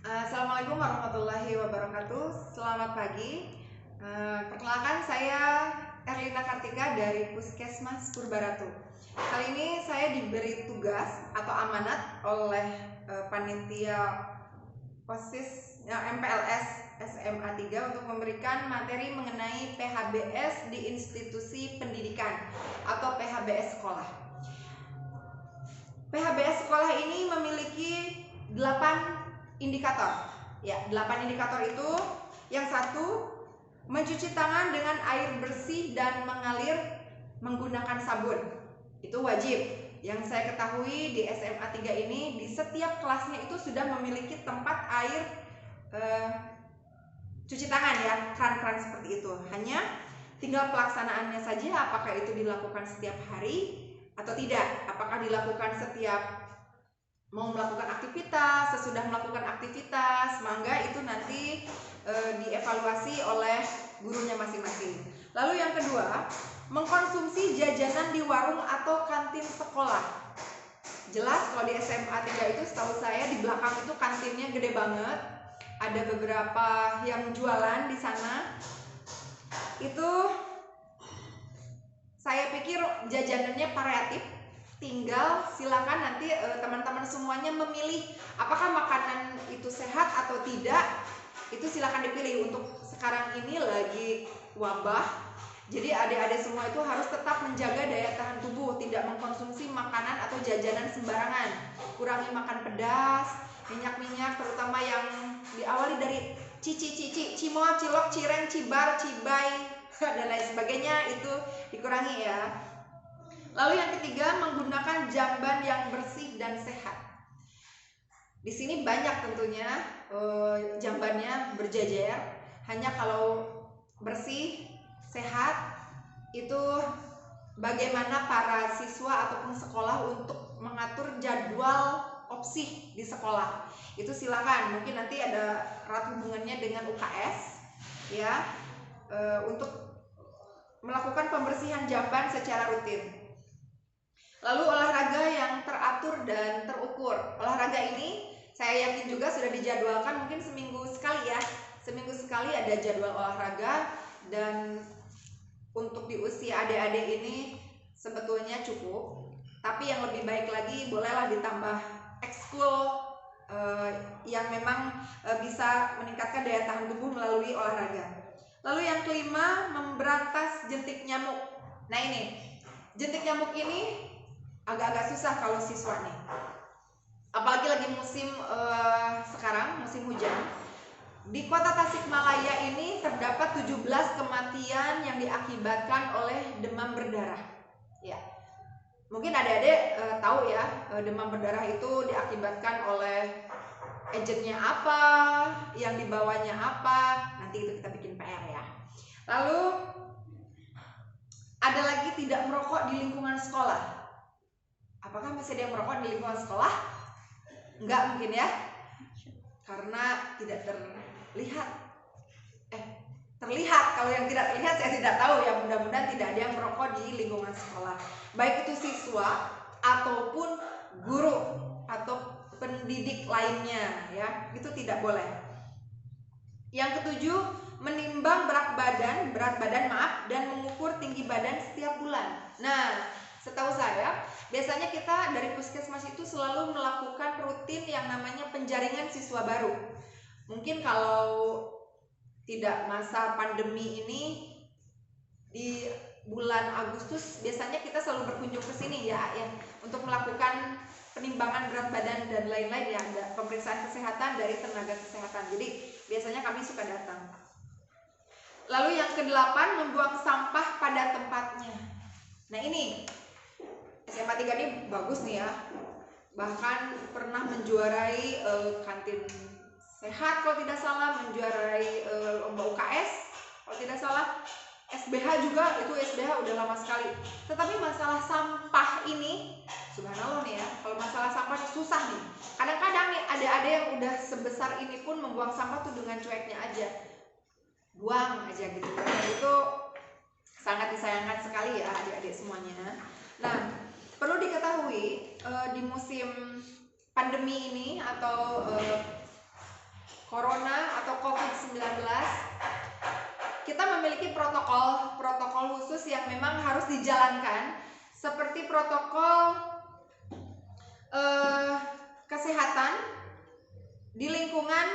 Assalamualaikum warahmatullahi wabarakatuh. Selamat pagi. Perkenalkan, saya Erlina Kartika dari Puskesmas Purbaratu. Kali ini saya diberi tugas atau amanat oleh panitia OSIS MPLS SMA 3 untuk memberikan materi mengenai PHBS di institusi pendidikan atau PHBS sekolah. PHBS sekolah ini memiliki 8 indikator. Ya, 8 indikator itu, yang satu, mencuci tangan dengan air bersih dan mengalir menggunakan sabun. Itu wajib. Yang saya ketahui di SMA 3 ini, di setiap kelasnya itu sudah memiliki tempat air cuci tangan, ya, kran-kran seperti itu. Hanya tinggal pelaksanaannya saja, apakah itu dilakukan setiap hari atau tidak. Apakah dilakukan setiap mau melakukan aktivitas, sesudah melakukan aktivitas, mangga itu nanti dievaluasi oleh gurunya masing-masing. Lalu yang kedua, mengkonsumsi jajanan di warung atau kantin sekolah. Jelas kalau di SMA 3 itu setahu saya di belakang itu kantinnya gede banget. Ada beberapa yang jualan di sana. Itu saya pikir jajanannya variatif. Tinggal silakan nanti teman-teman semuanya memilih apakah makanan itu sehat atau tidak. Itu silakan dipilih. Untuk sekarang ini lagi wabah, jadi adik-adik semua itu harus tetap menjaga daya tahan tubuh, tidak mengkonsumsi makanan atau jajanan sembarangan. Kurangi makan pedas, minyak-minyak, terutama yang diawali dari cici-cici, cimol, cilok, cireng, cibar, cibai dan lain sebagainya, itu dikurangi ya. Lalu yang ketiga, menggunakan jamban yang bersih dan sehat. Di sini banyak tentunya jambannya berjejer. Hanya kalau bersih, sehat, itu bagaimana para siswa ataupun sekolah untuk mengatur jadwal opsi di sekolah. Itu silakan, mungkin nanti ada erat hubungannya dengan UKS, ya, untuk melakukan pembersihan jamban secara rutin. Lalu olahraga yang teratur dan terukur. Olahraga ini saya yakin juga sudah dijadwalkan, mungkin seminggu sekali ya. Seminggu sekali ada jadwal olahraga, dan untuk di usia adik-adik ini sebetulnya cukup. Tapi yang lebih baik lagi, bolehlah ditambah ekskul yang memang bisa meningkatkan daya tahan tubuh melalui olahraga. Lalu yang kelima, memberantas jentik nyamuk. Nah ini, jentik nyamuk ini agak-agak susah kalau siswa nih, apalagi lagi musim sekarang, musim hujan. Di kota Tasikmalaya ini terdapat 17 kematian yang diakibatkan oleh demam berdarah. Ya, mungkin adik-adik tahu ya, demam berdarah itu diakibatkan oleh agentnya apa, yang dibawanya apa. Nanti itu kita bikin PR ya. Lalu ada lagi, tidak merokok di lingkungan sekolah. Apakah masih ada yang merokok di lingkungan sekolah? Enggak mungkin ya, karena tidak terlihat. Terlihat, kalau yang tidak terlihat saya tidak tahu ya. Mudah-mudahan tidak ada yang merokok di lingkungan sekolah, baik itu siswa ataupun guru atau pendidik lainnya ya, itu tidak boleh. Yang ketujuh, menimbang berat badan dan mengukur tinggi badan setiap bulan. Nah, setahu saya biasanya kita dari puskesmas itu selalu melakukan rutin yang namanya penjaringan siswa baru. Mungkin kalau tidak masa pandemi ini, di bulan Agustus biasanya kita selalu berkunjung ke sini ya, untuk melakukan penimbangan berat badan dan lain-lain ya, ada pemeriksaan kesehatan dari tenaga kesehatan. Jadi biasanya kami suka datang. Lalu yang kedelapan, membuang sampah pada tempatnya. Nah ini SMA 3 ini bagus nih ya, bahkan pernah menjuarai kantin sehat kalau tidak salah, menjuarai lomba UKS kalau tidak salah, SBH juga, itu SBH udah lama sekali. Tetapi masalah sampah ini, subhanallah nih ya, kalau masalah sampah susah nih. Kadang-kadang nih ada yang udah sebesar ini pun membuang sampah tuh dengan cueknya aja, buang aja gitu. Dan itu sangat disayangkan sekali ya adik-adik semuanya. Nah, perlu diketahui di musim pandemi ini atau memiliki protokol khusus yang memang harus dijalankan, seperti protokol kesehatan di lingkungan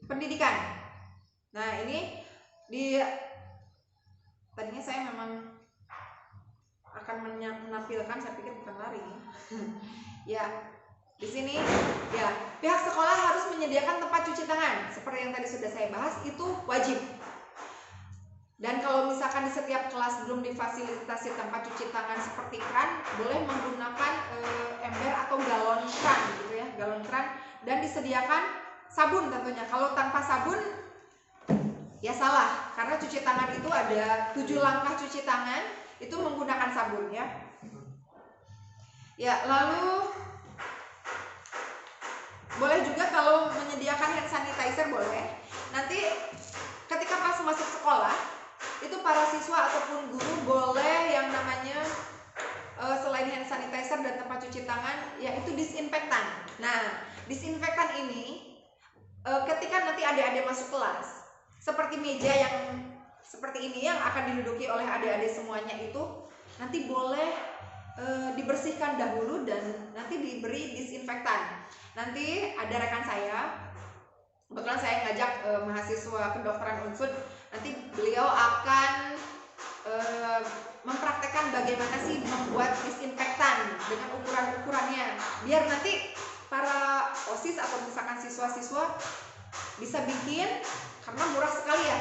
pendidikan. Nah, ini tadinya saya memang akan menampilkan, saya pikir bukan lari. Ya, di sini ya, pihak sekolah harus menyediakan tempat cuci tangan. Seperti yang tadi sudah saya bahas, itu wajib. Dan kalau misalkan di setiap kelas belum difasilitasi tempat cuci tangan seperti keran, boleh menggunakan ember atau galon keran gitu ya, galon keran, dan disediakan sabun tentunya. Kalau tanpa sabun ya salah, karena cuci tangan itu ada 7 langkah cuci tangan, itu menggunakan sabun ya. Ya, lalu boleh juga kalau menyediakan hand sanitizer boleh. Nanti ketika pas masuk sekolah, itu para siswa ataupun guru boleh yang namanya selain hand sanitizer dan tempat cuci tangan, yaitu disinfektan. Nah, disinfektan ini ketika nanti adik-adik masuk kelas, seperti meja yang seperti ini yang akan diduduki oleh adik-adik semuanya, itu nanti boleh dibersihkan dahulu dan nanti diberi disinfektan. Nanti ada rekan saya, kebetulan saya ngajak mahasiswa kedokteran Unsud, nanti beliau akan mempraktekkan bagaimana sih membuat disinfektan dengan ukuran-ukurannya, biar nanti para OSIS atau misalkan siswa-siswa bisa bikin, karena murah sekali ya,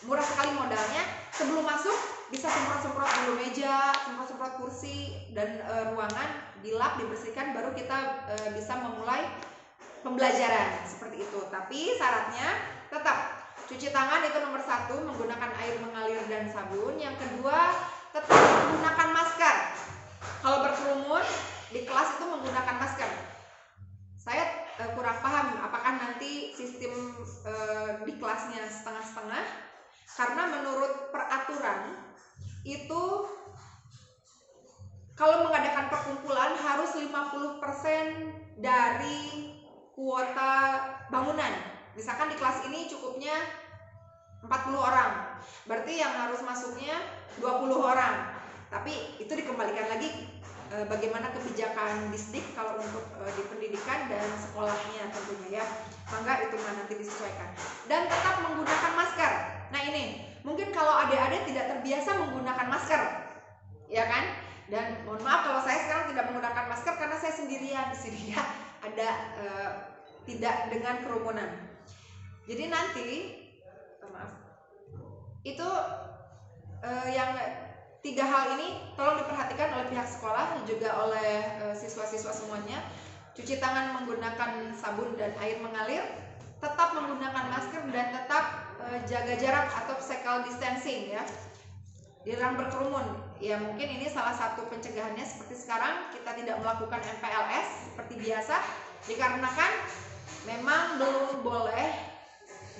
murah sekali modalnya. Sebelum masuk bisa semprot-semprot dulu meja, semprot-semprot kursi dan ruangan, dilap, dibersihkan, baru kita bisa memulai pembelajaran seperti itu. Tapi syaratnya tetap cuci tangan itu nomor 1, menggunakan air mengalir dan sabun. Yang kedua, tetap menggunakan masker. Kalau berkerumun di kelas itu menggunakan masker. Saya kurang paham apakah nanti sistem di kelasnya setengah-setengah, karena menurut peraturan itu kalau mengadakan perkumpulan harus 50% dari kuota bangunan. Misalkan di kelas ini cukupnya 40 orang, berarti yang harus masuknya 20 orang. Tapi itu dikembalikan lagi bagaimana kebijakan Disdik kalau untuk di pendidikan dan sekolahnya tentunya ya. Mangga itu nanti disesuaikan. Dan tetap menggunakan masker. Nah, ini mungkin kalau adik-adik tidak terbiasa menggunakan masker, ya kan? Dan mohon maaf kalau saya sekarang tidak menggunakan masker karena saya sendirian di sini ya. Ada tidak dengan kerumunan. Jadi nanti maaf, itu yang 3 hal ini tolong diperhatikan oleh pihak sekolah dan juga oleh siswa-siswa semuanya. Cuci tangan menggunakan sabun dan air mengalir, tetap menggunakan masker, dan tetap jaga jarak atau physical distancing ya. Dilarang berkerumun. Ya, mungkin ini salah satu pencegahannya. Seperti sekarang kita tidak melakukan MPLS seperti biasa dikarenakan memang belum boleh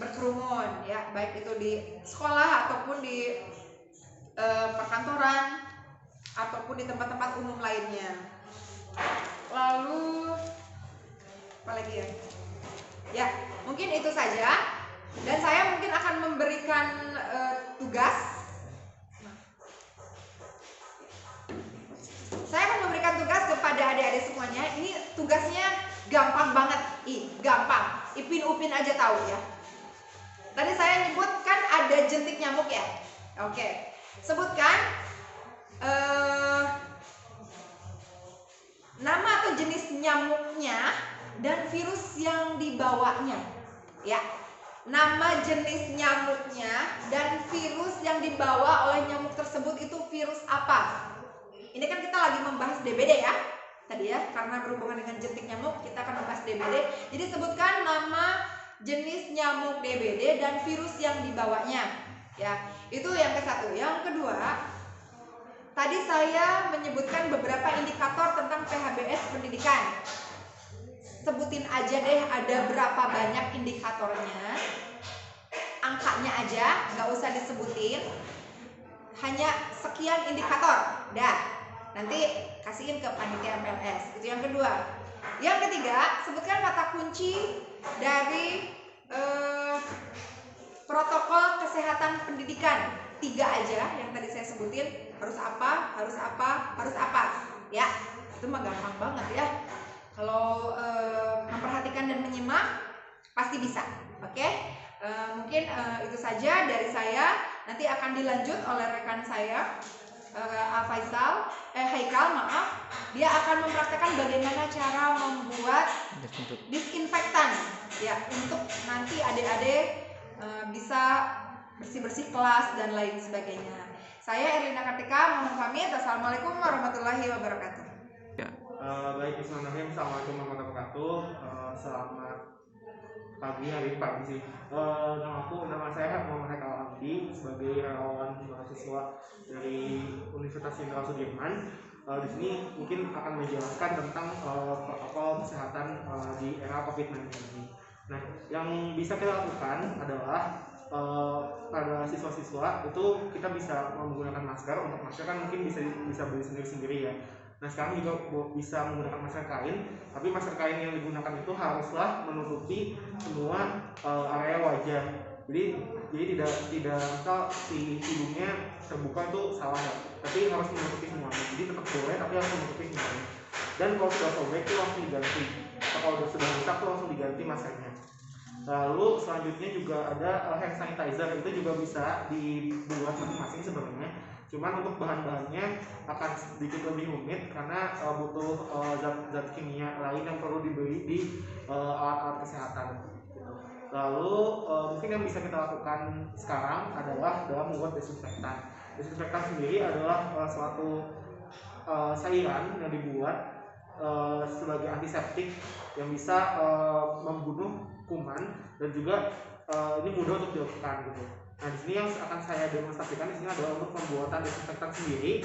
berkerumun ya, baik itu di sekolah ataupun di perkantoran ataupun di tempat-tempat umum lainnya. Lalu apa lagi ya? Ya, mungkin itu saja. Dan saya mungkin akan memberikan tugas. Saya akan memberikan tugas kepada adik-adik semuanya. Ini tugasnya gampang banget. Gampang. Ipin Upin aja tahu ya. Tadi saya nyebut kan ada jentik nyamuk ya. Oke. Sebutkan nama atau jenis nyamuknya dan virus yang dibawanya. Ya. Nama jenis nyamuknya dan virus yang dibawa oleh nyamuk tersebut itu virus apa? Ini kan kita lagi membahas DBD ya. Tadi ya, karena berhubungan dengan jentik nyamuk, kita akan membahas DBD. Jadi sebutkan nama jenis nyamuk DBD dan virus yang dibawanya. Ya, itu yang ke-1. Yang kedua, tadi saya menyebutkan beberapa indikator tentang PHBS pendidikan. Sebutin aja deh ada berapa banyak indikatornya. Angkanya aja, nggak usah disebutin. Hanya sekian indikator. Dah. Nanti kasihin ke panitia MPLS. Itu yang kedua. Yang ketiga, sebutkan kata kunci dari protokol kesehatan pendidikan 3 aja yang tadi saya sebutin, harus apa, harus apa, harus apa, ya. Itu mah gampang banget ya. Kalau memperhatikan dan menyimak pasti bisa. Oke. Mungkin itu saja dari saya. Nanti akan dilanjut oleh rekan saya Haikal, maaf. Dia akan mempraktekkan bagaimana cara membuat disinfektan ya, untuk nanti adik-adik bisa bersih-bersih kelas dan lain sebagainya. Saya Erlina Kartika mohon pamit. Assalamualaikum warahmatullahi wabarakatuh. Baik, bismillahirrahmanirrahim. Assalamualaikum warahmatullahi wabarakatuh. Selamat pagi, hari pagi sih. Nama saya Muhammad Haikal Abdi sebagai relawan mahasiswa dari Universitas Jenderal Sudirman. Di sini mungkin akan menjelaskan tentang protokol kesehatan di era COVID-19 ini. Nah, yang bisa kita lakukan adalah pada siswa-siswa itu kita bisa menggunakan masker. Untuk masker kan mungkin bisa beli sendiri-sendiri ya. Nah, sekarang juga bisa menggunakan masker kain, tapi masker kain yang digunakan itu haruslah menutupi semua area wajah. Jadi tidak asal si hidungnya terbuka itu salah ya, tapi harus menutupi semuanya. Jadi tetap boleh, tapi harus menutupi semuanya. Dan kalau sudah sobek itu langsung diganti. Atau kalau sudah rusak itu langsung diganti maskernya. Lalu selanjutnya juga ada hand sanitizer, itu juga bisa dibuat masing-masing sebenarnya. Cuman untuk bahan-bahannya akan sedikit lebih rumit karena butuh zat-zat kimia lain yang perlu dibeli di alat-alat kesehatan. Lalu mungkin yang bisa kita lakukan sekarang adalah dalam membuat desinfektan. Desinfektan sendiri adalah suatu cairan yang dibuat sebagai antiseptik yang bisa membunuh kuman dan juga ini mudah untuk dilakukan gitu. Nah, di sini yang akan saya demonstrasikan di sini adalah untuk pembuatan desinfektan sendiri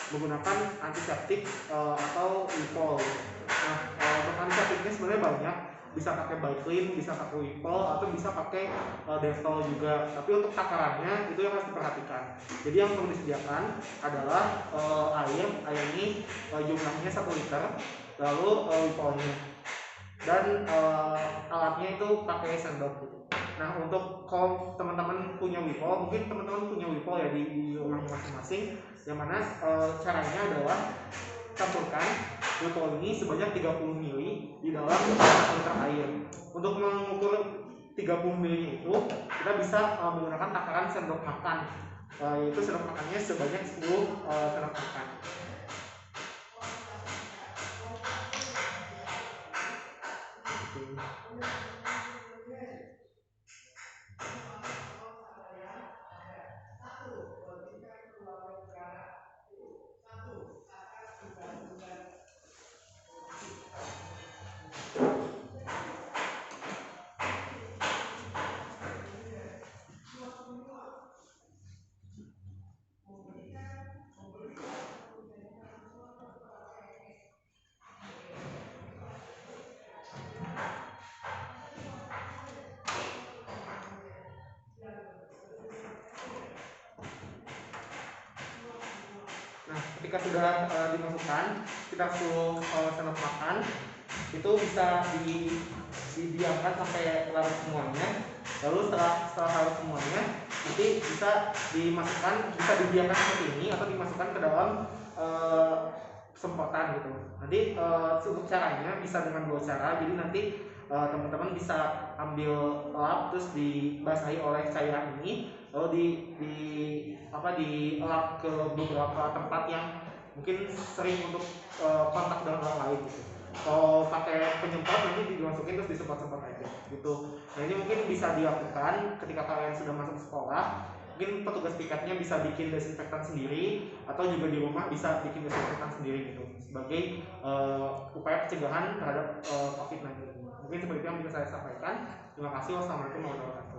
menggunakan antiseptik atau Wipol. Nah, untuk antiseptiknya sebenarnya banyak, bisa pakai Biclean, bisa pakai Wipol, atau bisa pakai Dettol juga. Tapi untuk takarannya itu yang harus diperhatikan. Jadi yang perlu disediakan adalah air ini jumlahnya 1 liter, lalu Wipolnya, dan alatnya itu pakai sendok gitu. Nah, untuk kalau teman-teman punya Wipol, mungkin teman-teman punya Wipol ya di rumah masing-masing, yang mana caranya adalah campurkan Wipol ini sebanyak 30 ml di dalam 1 liter air. Untuk mengukur 30 ml itu kita bisa menggunakan takaran sendok makan, yaitu sendok makannya sebanyak 10 sendok makan. Ketika sudah dimasukkan, kita suruh sendok makan itu bisa didiamkan sampai larut semuanya. Lalu setelah larut semuanya, nanti bisa dimasukkan, bisa didiamkan seperti ini atau dimasukkan ke dalam semprotan gitu. Nanti untuk caranya bisa dengan 2 cara. Jadi nanti teman-teman bisa ambil lap terus dibasahi oleh cairan ini, lalu dielap ke beberapa tempat yang mungkin sering untuk kontak dengan orang lain gitu. Kalau pakai penyemprot nanti dimasukin terus disemprot-semprot aja gitu. Nah, ini mungkin bisa dilakukan ketika kalian sudah masuk sekolah. Mungkin petugas piketnya bisa bikin desinfektan sendiri, atau juga di rumah bisa bikin desinfektan sendiri gitu sebagai upaya pencegahan terhadap COVID-19. Mungkin seperti itu yang bisa saya sampaikan. Terima kasih. Wassalamualaikum warahmatullahi wabarakatuh.